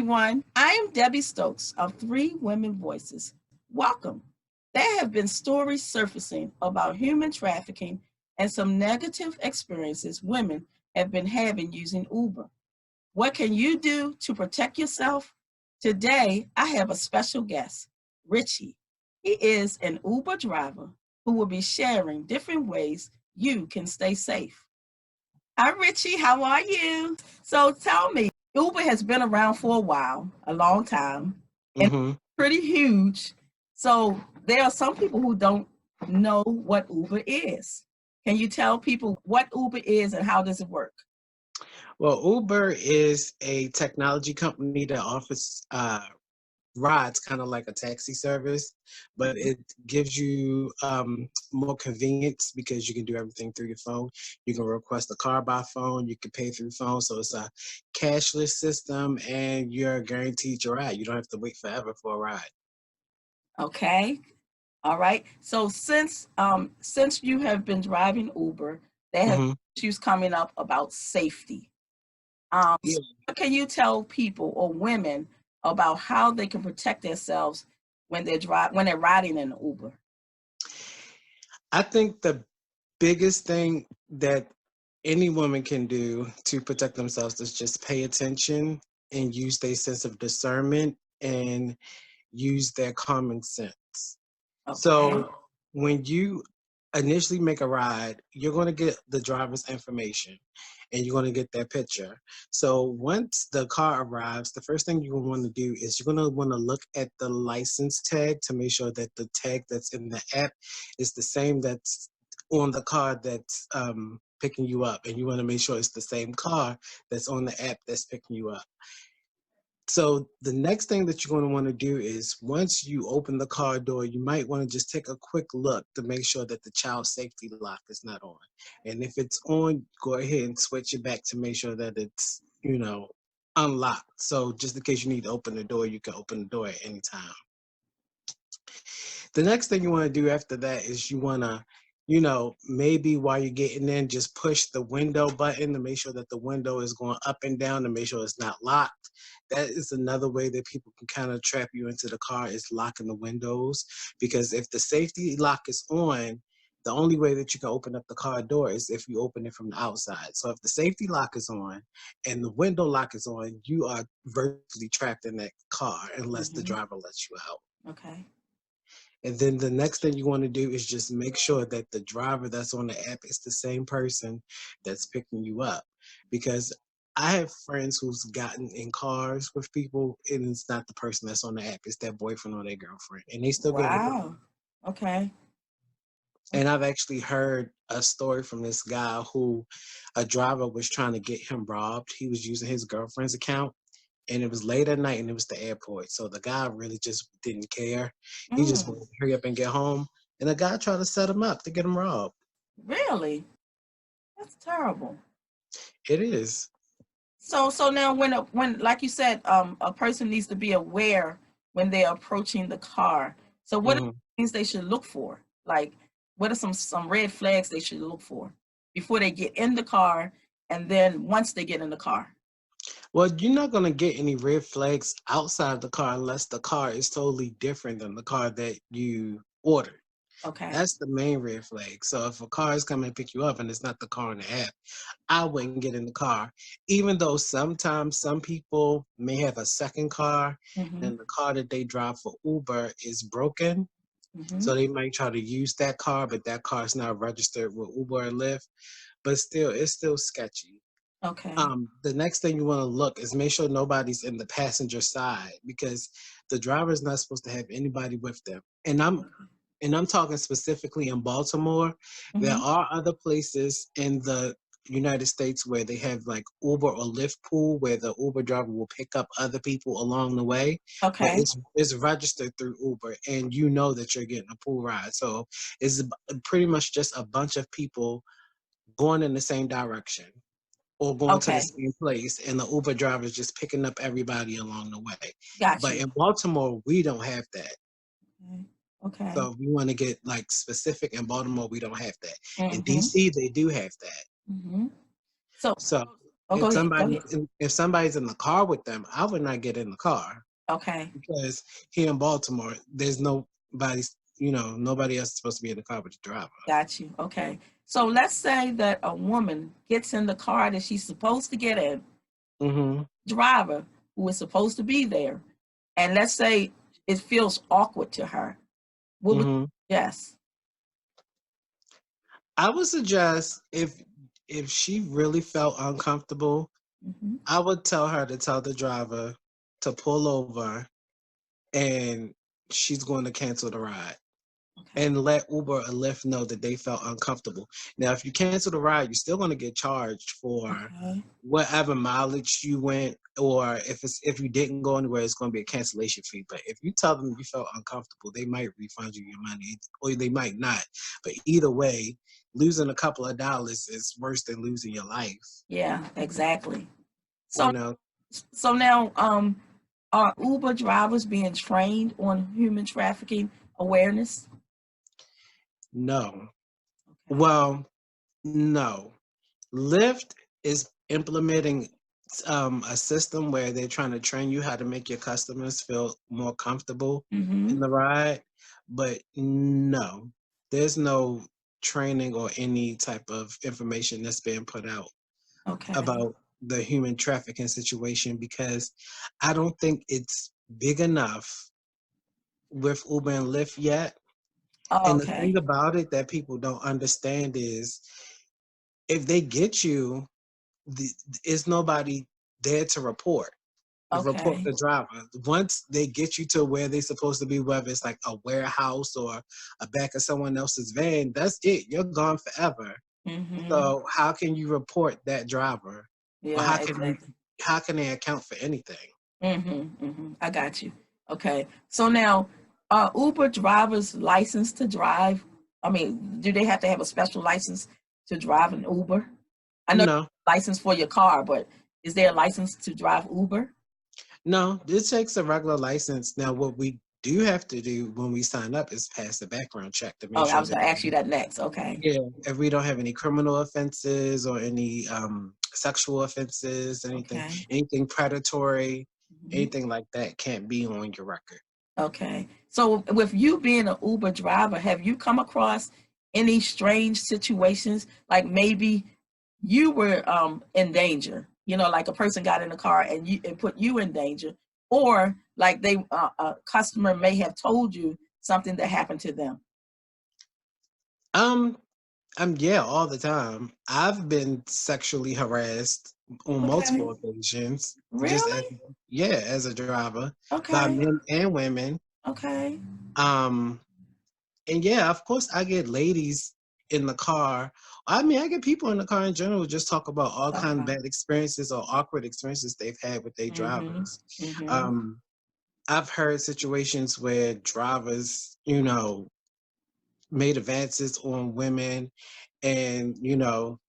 everyone. I am Debbie Stokes of Three Women Voices. Welcome. There have been stories surfacing about human trafficking and some negative experiences women have been having using Uber. What can you do to protect yourself? Today, I have a special guest, Richie. He is an Uber driver who will be sharing different ways you can stay safe. Hi, Richie. How are you? So tell me, Uber has been around for a while, a long time, and hmm pretty huge. So there are some people who don't know what Uber is. Can you tell people what Uber is and how does it work? Well, Uber is a technology company that offers rides, kind of like a taxi service, but it gives you more convenience because you can do everything through your phone. You can request a car by phone. You can pay through phone. So it's a cashless system, and you're guaranteed your ride. You don't have to wait forever for a ride. Okay. All right. So since you have been driving Uber, there have hmm been issues coming up about safety. So Yeah, what can you tell people or women about how they can protect themselves when they're riding in an Uber? I think the biggest thing that any woman can do to protect themselves is just pay attention and use their sense of discernment and use their common sense. Okay. So when you initially make a ride, you're going to get the driver's information and you're going to get their picture. So once the car arrives, the first thing you're going to want to do is you're going to want to look at the license tag to make sure that the tag that's in the app is the same that's on the car that's picking you up. And you want to make sure it's the same car that's on the app that's picking you up. So the next thing that you're going to want to do is once you open the car door, you might want to just take a quick look to make sure that the child safety lock is not on. And if it's on, go ahead and switch it back to make sure that it's, unlocked. So just in case you need to open the door, you can open the door at any time. The next thing you want to do after that is you want to, maybe while you're getting in, just push the window button to make sure that the window is going up and down to make sure it's not locked. That is another way that people can kind of trap you into the car is locking the windows. Because if the safety lock is on, the only way that you can open up the car door is if you open it from the outside. So if the safety lock is on and the window lock is on, you are virtually trapped in that car unless the Hmm. driver lets you out. Okay. And then the next thing you want to do is just make sure that the driver that's on the app is the same person that's picking you up. Because I have friends who's gotten in cars with people and it's not the person that's on the app, it's their boyfriend or their girlfriend. And they still get in the car. Wow. Okay. And I've actually heard a story from this guy who a driver was trying to get him robbed. He was using his girlfriend's account and it was late at night and it was the airport. So the guy really just didn't care. He just Mm, wanted to hurry up and get home. And the guy tried to set him up to get him robbed. really? That's terrible. It is. So now when like you said, a person needs to be aware when they're approaching the car. So what are Mhm. things they should look for? Like what are some red flags they should look for before they get in the car and then once they get in the car? Well, you're not going to get any red flags outside the car unless the car is totally different than the car that you ordered. Okay. That's the main red flag. So if a car is coming to pick you up and it's not the car on the app, I wouldn't get in the car. Even though sometimes some people may have a second car Mm-hmm. and the car that they drive for Uber is broken. Mm-hmm. So they might try to use that car, but that car is not registered with Uber or Lyft. But still, it's still sketchy. Okay. The next thing you want to look is make sure nobody's in the passenger side because the driver is not supposed to have anybody with them. And I'm talking specifically in Baltimore. There Mm-hmm. are other places in the United States where they have like Uber or Lyft pool where the Uber driver will pick up other people along the way, but Okay. it's registered through Uber and you know that you're getting a pool ride. So it's pretty much just a bunch of people going in the same direction or going to the Okay. same place and the Uber driver is just picking up everybody along the way. Got But you. in Baltimore, we don't have that. Okay. Okay. So if we want to get like specific in Baltimore, we don't have that. In Mm-hmm. DC, they do have that. Mm-hmm. So So Oh, go ahead. Go ahead. If somebody's in the car with them, I would not get in the car Okay. because here in Baltimore, there's nobody, nobody else is supposed to be in the car with the driver. Got you. Okay. So let's say that a woman gets in the car that she's supposed to get in, Mm-hmm. driver who is supposed to be there, and let's say it feels awkward to her. What would Mm-hmm. yes. I would suggest if she really felt uncomfortable, Hmm. I would tell her to tell the driver to pull over and she's going to cancel the ride Okay. and let Uber or Lyft know that they felt uncomfortable. Now, if you cancel the ride, you're still going to get charged for Okay. whatever mileage you went, or if you didn't go anywhere, it's going to be a cancellation fee. But if you tell them you felt uncomfortable, they might refund you your money, or they might not. But either way, losing a couple of dollars is worse than losing your life. Yeah, exactly. You So know, so now are Uber drivers being trained on human trafficking awareness? no. Okay. Well, no. Lyft is implementing a system where they're trying to train you how to make your customers feel more comfortable Mm-hmm. in the ride, but no, there's no training or any type of information that's being put out Okay. about the human trafficking situation because I don't think it's big enough with Uber and Lyft yet. And the Okay. thing about it that people don't understand is if they get you, the, is nobody there to report Okay. the driver. Once they get you to where they're supposed to be, whether it's like a warehouse or a back of someone else's van, that's it. You're gone forever. Mm-hmm. So how can you report that driver? Or Yeah, exactly. how can they account for anything? Mm-hmm. Mm-hmm. I got you. Okay. So now, are Uber drivers licensed to drive? I mean, do they have to have a special license to drive an Uber? I know No, license for your car, but is there a license to drive Uber? no, this takes a regular license. Now, what we do have to do when we sign up is pass the background check to make Oh, I sure was that gonna ask you that next. Okay. yeah, if we don't have any criminal offenses or any sexual offenses, Okay. anything predatory, Mhm. anything like that can't be on your record. Okay. So with you being an Uber driver, have you come across any strange situations? Like maybe you were in danger, like a person got in the car and put you in danger, or like a customer may have told you something that happened to them. Um, yeah, all the time. I've been sexually harassed on Okay. multiple occasions, just as Really? yeah, as a driver by Okay. men and women. Okay. Um, and yeah, of course, I get ladies in the car. I mean, I get people in the car in general just talk about all Talk kind of about it. bad experiences or awkward experiences they've had with their Mm-hmm. drivers. Mm-hmm. Um, I've heard situations where drivers, made advances on women and,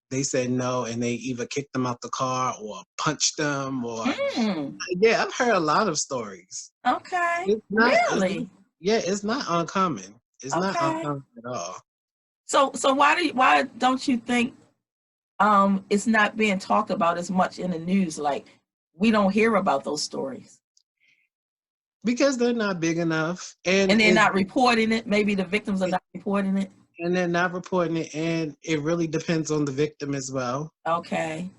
they said no and they either kicked them out the car or punched them or Mm. yeah, I've heard a lot of stories. Okay. It's not, Really? yeah, it's not uncommon. It's not Okay. uncommon at all. So why don't you think it's not being talked about as much in the news? Like we don't hear about those stories. Because they're not big enough And they're not reporting it. Maybe the victims are not reporting it. and they're not reporting it and it really depends on the victim as well. Okay.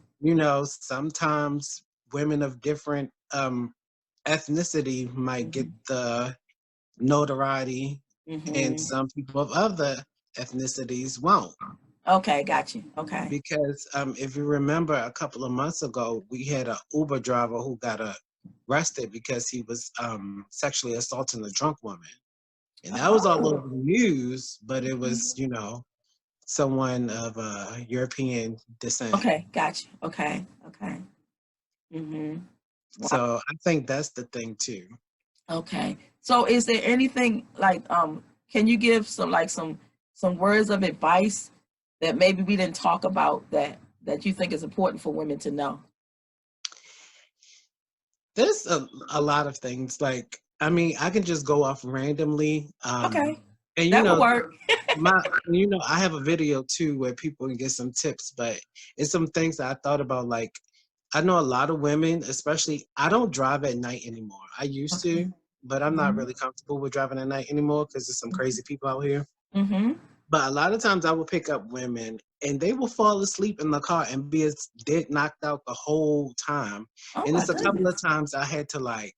Sometimes women of different ethnicity might get Mm-hmm. the notoriety and Mm-hmm. some people of other ethnicities won't. Okay, got you. Okay. Because if you remember a couple of months ago, we had an Uber driver who got arrested because he was sexually assaulting a drunk woman. And that was all over Oh. the news, but it Okay. was, someone of European descent. Okay, got you. Okay. Okay. Mm-hmm. Wow. So I think that's the thing too. Okay. So is there anything like can you give some words of advice that maybe we didn't talk about that you think is important for women to know? There's a lot of things. Like, I mean, I can just go off randomly. Okay. And That will work. my I have a video too where people can get some tips, but it's some things that I thought about like I know a lot of women, especially I don't drive at night anymore. I used Okay. to, but I'm not Mhm. really comfortable with driving at night anymore because there's some crazy people out here. Mhm. But a lot of times I will pick up women and they will fall asleep in the car and be as dead knocked out the whole time. Oh And my it's a couple of goodness. times I had to like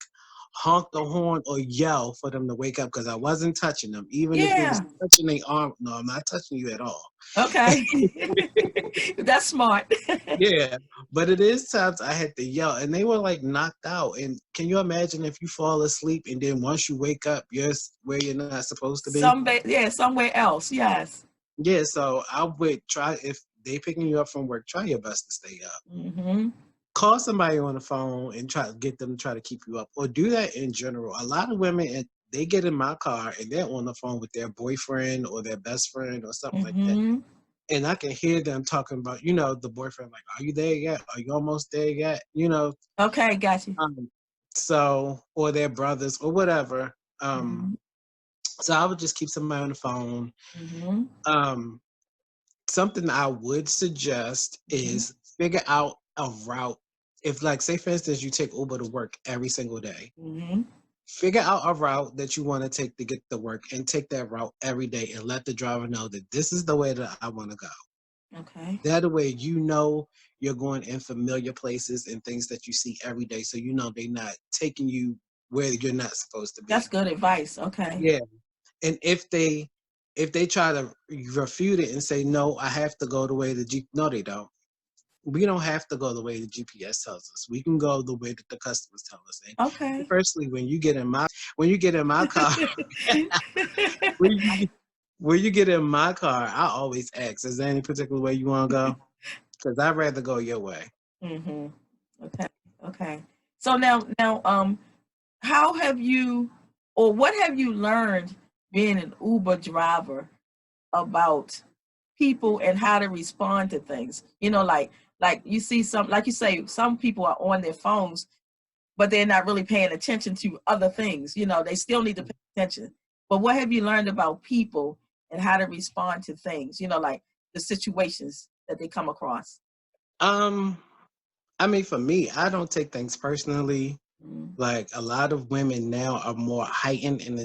honk the horn or yell for them to wake up because I wasn't touching them. Even if it was Yeah. touching their arm, no, I'm not touching you at all. Okay. That's smart. Yeah, but it is times I had to yell, and they were like knocked out. And can you imagine if you fall asleep and then once you wake up, where you're not supposed to be? Yeah, somewhere else. Yes. Yeah, so I would try if they picking you up from work, try your best to stay up. Mhm. Call somebody on the phone and try to get them to try to keep you up, or do that in general. A lot of women, they get in my car and they're on the phone with their boyfriend or their best friend or something like that. Mhm. And I can hear them talking about, the boyfriend, like, "Are you there yet? Are you almost there yet?" Okay, got you. Um, so or their brothers or whatever. Mhm. So I would just keep somebody on the phone. Mhm. Um, Something I would suggest Mhm. is figure out a route. If, like, say for instance, you take Uber to work every single day, Mhm. figure out a route that you want to take to get to work and take that route every day and let the driver know that this is the way that I want to go. Okay. That way, you're going in familiar places and things that you see every day. So they're not taking you where you're not supposed to That's be. good advice. Okay. Yeah. And if they try to refute it and say, no, I have to go the way no, they don't. We don't have to go the way the GPS tells us. We can go the way that the customers tell us. And Okay. firstly, when you get in my car, when you, when you get in my car, I always ask, is there any particular way you want to go? Because I'd rather go your way. Mhm. Okay. Okay. So now, how have you, or what have you learned being an Uber driver about people and how to respond to things? Like you see some, like you say, some people are on their phones, but they're not really paying attention to other things. They still need to pay attention. But what have you learned about people and how to respond to things? Like the situations that they come across. Um, I mean, for me, I don't take things personally. Mm-hmm. Like a lot of women now are more heightened, and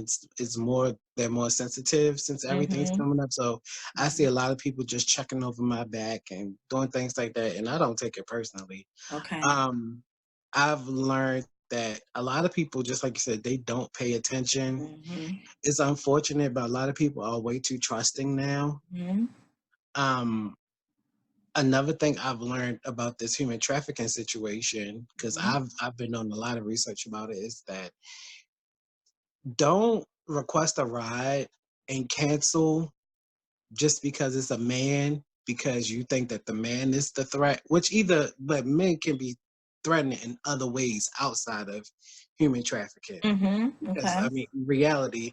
they're more sensitive since everything's Mm-hmm. coming up. So I see a lot of people just checking over my back and doing things like that, and I don't take it personally. Okay. Um, I've learned that a lot of people, just like you said, they don't pay attention. Mm-hmm. It's unfortunate, but a lot of people are way too trusting now. Mm-hmm. Um, Another thing I've learned about this human trafficking situation, because Mm-hmm. I've been doing a lot of research about it, is that don't request a ride and cancel just because it's a man, because you think that the man is the threat, but men can be threatening in other ways outside of human trafficking. Mm-hmm. Because Okay. I mean, in reality,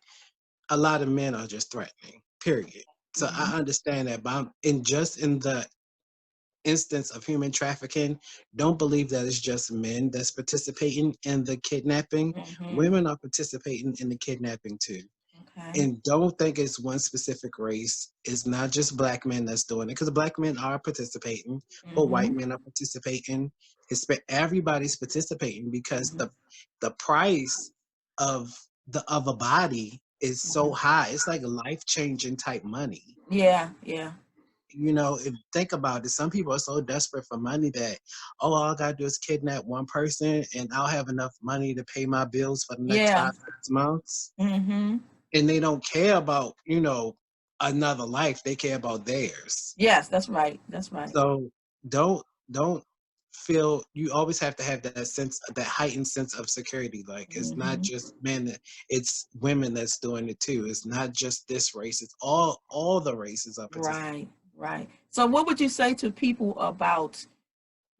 a lot of men are just threatening, period. So Mm-hmm. I understand that, but in the instance of human trafficking, don't believe that it's just men that's participating in the kidnapping. Mm-hmm. Women are participating in the kidnapping too. Okay. And don't think it's one specific race. It's not just black men that's doing it, because black men are participating, but white Mm-hmm. men are participating. Everybody's participating because Mm-hmm. the price of of a body is so Mm-hmm. high. It's like life changing type money. Yeah. Yeah. If think about it, some people are so desperate for money that, oh, all I gotta do is kidnap one person and I'll have enough money to pay my bills for the next Yeah. 5 6 months. Mm-hmm. And they don't care about, another life. They care about theirs. Yes, that's right. That's right. So don't feel you always have to have that heightened sense of security. Like it's not Mm-hmm. just men, it's women that's doing it too. It's not just this race, it's all the races are participating. Right. Right. So, what would you say to people about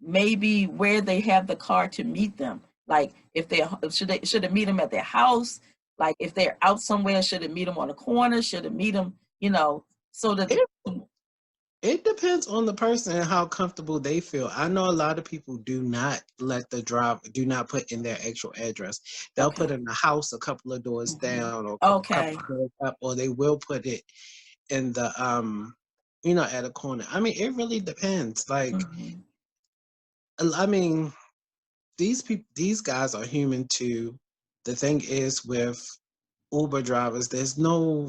maybe where they have the car to meet them? Like, if should they meet them at their house? Like, if they're out somewhere, should it meet them on a corner? Should it meet them, so that It It depends on the person and how comfortable they feel. I know a lot of people do not put in their actual address. They'll okay. put in the house a couple of doors Hmm. down or a couple Okay. of doors up, or they will put it in the at a corner. I mean, it really depends. Like Hmm. I mean, these guys are human too. The thing is with Uber drivers, there's no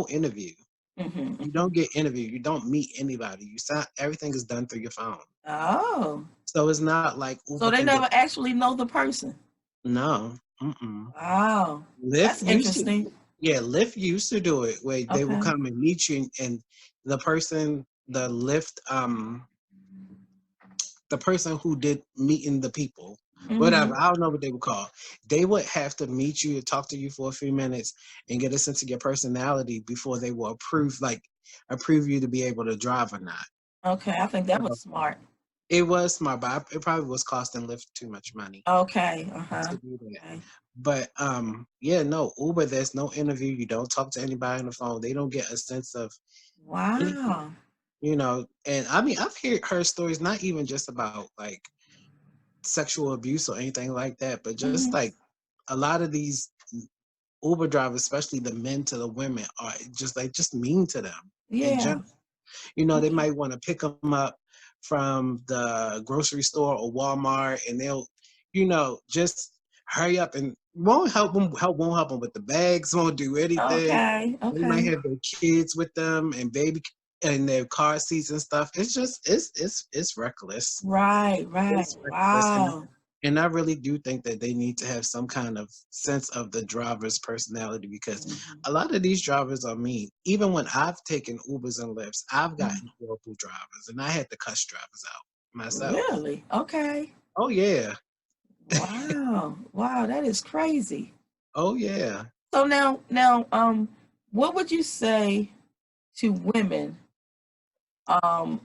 interview. Hmm. You don't get interviewed. You don't meet anybody. You sign everything is done through your phone. Oh, So it's not like so Uber they can get never actually know the person. no. Mm-mm. Wow, Lyft that's used to, interesting. yeah, Lyft used to do it where they will Okay. come and meet you, and the person, the person who did meeting the people, whatever, Hmm. I don't know what they would call. They would have to meet you and talk to you for a few minutes and get a sense of your personality before they will approve you to be able to drive or not. Okay, I think that was So smart. it was smart, but it probably was costing Lyft too much money Okay. Uh-huh. to do that. Okay. But yeah, no, Uber, there's no interview. You don't talk to anybody on the phone. They don't get a sense of anything, Wow. and I mean, I've heard stories not even just about like sexual abuse or anything like that, but just Hmm. like a lot of these Uber drivers, especially the men to the women, are just mean to them in Yeah. general. They Okay. might want to pick them up from the grocery store or Walmart, and they'll, just hurry up and won't help them with the bags, won't do anything. Okay. They might Okay. have their kids with them and baby and their car seats and stuff. It's just it's reckless. Right. Right. It's reckless, Wow. and I really do think that they need to have some kind of sense of the driver's personality because Mhm. a lot of these drivers are mean. Even when I've taken Ubers and Lyfts, I've Mhm. gotten horrible drivers, and I had to cuss drivers out myself. Really? Okay. Oh yeah, Wow. Wow, that is crazy. oh yeah. So now, what would you say to women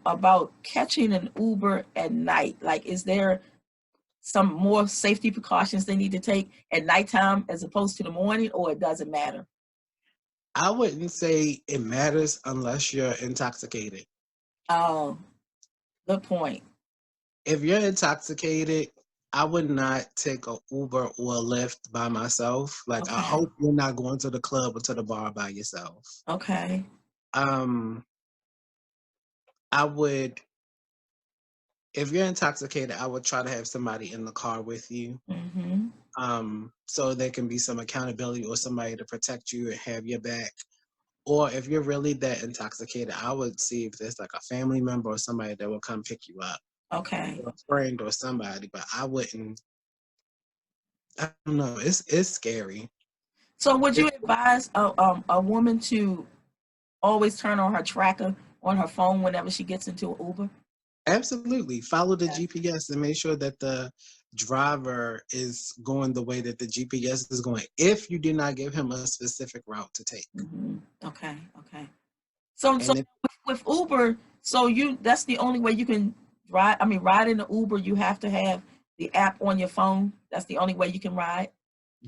about catching an Uber at night? Like, is there some more safety precautions they need to take at nighttime as opposed to the morning, or it doesn't matter? I wouldn't say it matters unless you're intoxicated. Oh, good point. If you're intoxicated, I would not take a Uber or a Lyft by myself. Like I Okay. hope you're not going to the club or to the bar by yourself. Okay. Um, I would, if you're intoxicated, I would try to have somebody in the car with you, Mm-hmm. so there can be some accountability or somebody to protect you and have your back. Or if you're really that intoxicated, I would see if there's like a family member or somebody that will come pick you up, Okay. or a friend or somebody. But I wouldn't. I don't know. It's scary. So would you It, advise a woman to always turn on her tracker on her phone whenever she gets into an Uber? Absolutely. Follow the Okay. GPS and make sure that the driver is going the way that the GPS is going. If you did not give him a specific route to take. Hmm. Okay. Okay. So And if with Uber, so you that's the only way you can ride. I mean, ride in the Uber, you have to have the app on your phone. That's the only way you can ride.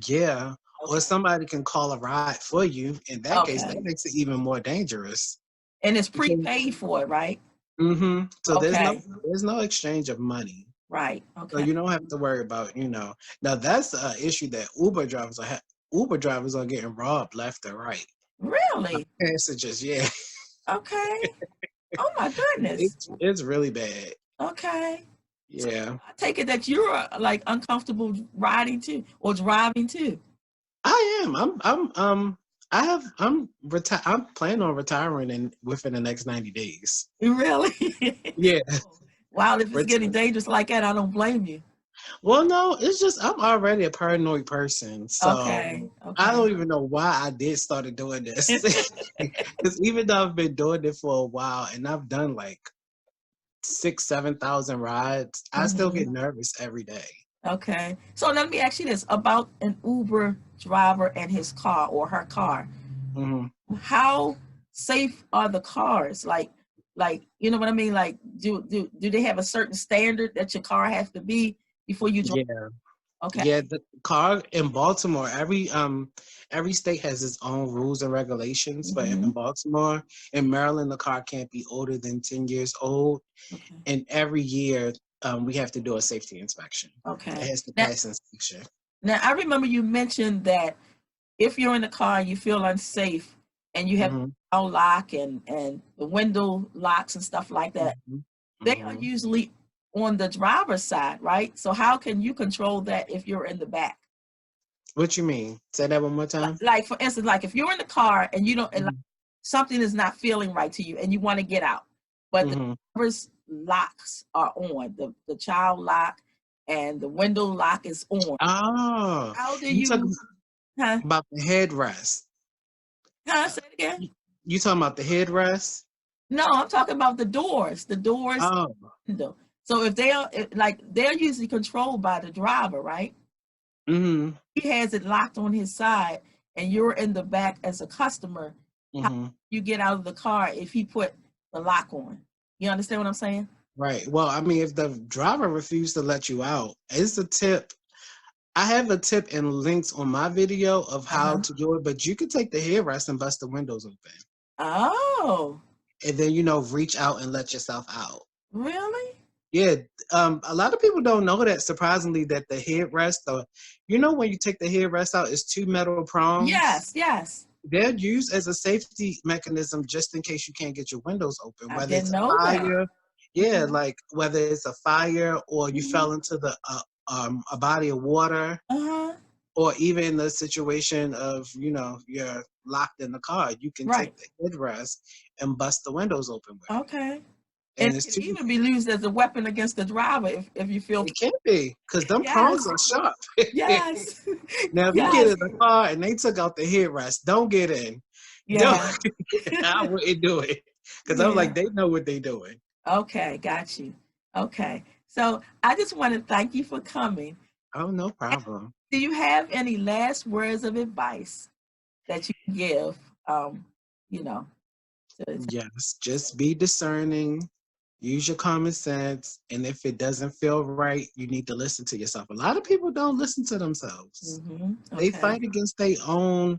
yeah, or Okay. somebody can call a ride for you. In that case, that Okay. makes it even more dangerous. And it's Because prepaid for it, right? so Okay. there's no exchange of money. Right. So Okay. you don't have to worry about, now that's an issue that Uber drivers are getting robbed left and right. Really? Passengers, yeah. Okay. Oh my goodness. It's really bad. Okay. So Yeah. I take it that you're like uncomfortable riding too or driving too. I am. I'm planning on retiring within the next 90 days. Really? Yeah. Wow, if it's Ret- getting dangerous like that, I don't blame you. well, no, it's just I'm already a paranoid person. So Okay. I Okay. don't even know why I did started doing this. Because even though I've been doing it for a while and I've done like 7,000 rides, I still Hmm. get nervous every day. Okay. So let me ask you this about an Uber driver and his car or her car. Hmm. How safe are the cars? Like you know what I mean? Like do they have a certain standard that your car has to be before you drive? Yeah. Okay. Yeah, the car in Baltimore, every state has its own rules and regulations, but Hmm. in Baltimore, in Maryland, the car can't be older than 10 years old. Okay. And every year, we have to do a safety inspection. It Okay. has to Now, pass inspection. now I remember you mentioned that if you're in the car and you feel unsafe and you have Hmm. a lock and the window locks and stuff like that, Hmm. they are Hmm. usually on the driver's side, right? So how can you control that if you're in the back? What you mean? Say that one more time. Like for instance, like if you're in the car and you don't, and like Mhm. something is not feeling right to you and you want to get out, but the Mhm. driver's locks are on, the child lock and the window lock is on. Oh, How do you talking you, huh? about the headrest. Say it again. You talking about the headrest? No, I'm talking about the doors, Oh. window. So if they are like they're usually controlled by the driver, right? Mm-hmm. He has it locked on his side, and you're in the back as a customer. How Mm-hmm. you get out of the car if he put the lock on? You understand what I'm saying? Right. Well, I mean, if the driver refused to let you out, it's a tip. I have a tip and links on my video of how Uh-huh. to do it, but you can take the headrest and bust the windows open. Oh, And then, reach out and let yourself out. really? Yeah. A lot of people don't know that, surprisingly, that the headrest, when you take the headrest out, it's two metal prongs. Yes, yes. They're used as a safety mechanism just in case you can't get your windows open, I whether it's didn't a know that. fire. Yeah, Mhm, like whether it's a fire or you mhm. fell into a body of water, Uh-huh. or even the situation of you're locked in the car, you can take Right. the headrest and bust the windows open with it. Okay. And And it it's can too, even be used as a weapon against the driver if you feel. it can't be because them Yes, prongs are sharp. yes, Now, if you get yes, in the car and they took out the headrest, don't get in. Don't. yeah, I wouldn't do it because I'm yeah. like, they know what they doing. Okay, got you. Okay. So I just want to thank you for coming. Oh, no problem. Do you have any last words of advice that you can give, um, you know, to Yes, just be discerning, use your common sense, and if it doesn't feel right, you need to listen to yourself. A lot of people don't listen to themselves. They okay, fight against their own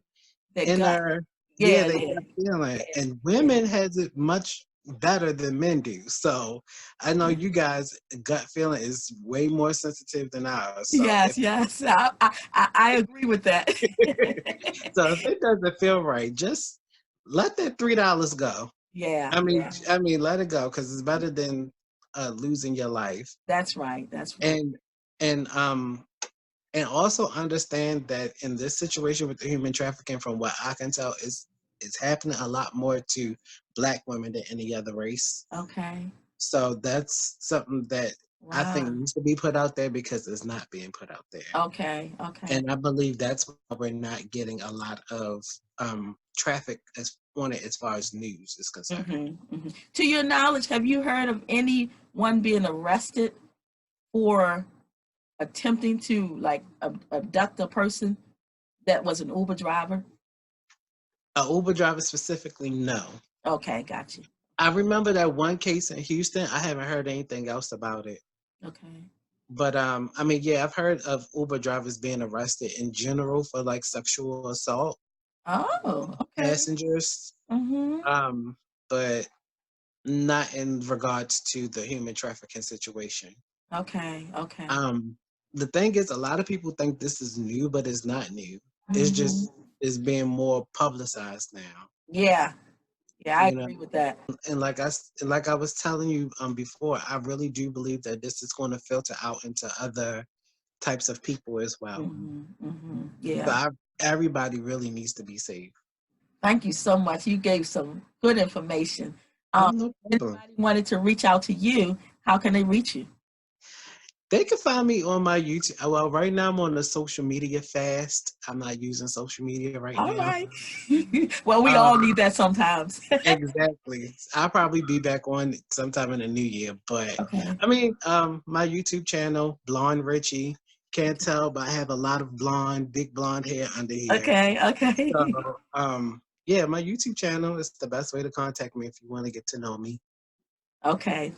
their gut? inner, yeah, Yeah, they yeah, gut feeling. yeah, And yeah. women has it much better than men do. So I know you guys' gut feeling is way more sensitive than ours. So if Yes, yes. I agree with that. so if it doesn't feel right, just let that $3 go. Yeah, I mean, yeah. let it go because it's better than losing your life. That's right. That's right. And and um and also understand that in this situation with the human trafficking, from what I can tell, is it's happening a lot more to Black women than any other race. Okay. So that's something that I think Wow. needs to be put out there because it's not being put out there. Okay. Okay. And I believe that's why we're not getting a lot of traffic on it as far as news is concerned. To your knowledge, have you heard of anyone being arrested for attempting to like abduct a person that was an Uber driver? A Uber driver specifically, no. Okay, got you. I remember that one case in Houston. I haven't heard anything else about it. Okay. But I mean, yeah, I've heard of Uber drivers being arrested in general for like sexual assault Oh, okay. passengers. Mm-hmm. Um, but not in regards to the human trafficking situation. Okay. Okay. Um, the thing is, a lot of people think this is new, but it's not new. It's Mm-hmm. just it's being more publicized now. Yeah. Yeah, I You know, agree with that. and like I was telling you before, I really do believe that this is going to filter out into other types of people as well. So Yeah. everybody really needs to be safe. Thank you so much. You gave some good information. Oh, Um, no problem. anybody wanted to reach out to you, how can they reach you? They can find me on my YouTube. Well, right now I'm on the social media fast. I'm not using social media right All now. right. Well, we all Um, need that sometimes. exactly. I'll probably be back on sometime in the new year. But Okay. I mean, my YouTube channel, Blonde Richie. Can't tell, but I have a lot of big blonde hair under here. Okay. Okay. So, yeah, my YouTube channel is the best way to contact me if you want to get to know me. Okay.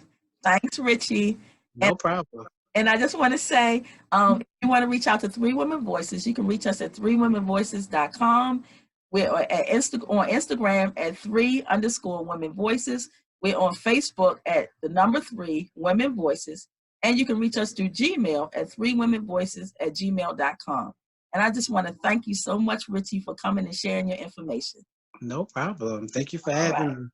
Thanks, Richie. And No problem. and I just want to say, if you want to reach out to Three Women Voices, you can reach us at threewomenvoices.com. We're at on Instagram at 3_women voices. We're on Facebook at the number 3 women voices. And you can reach us through Gmail at 3womenvoices@gmail.com. And I just want to thank you so much, Richie, for coming and sharing your information. No problem. Thank you for All having right. me.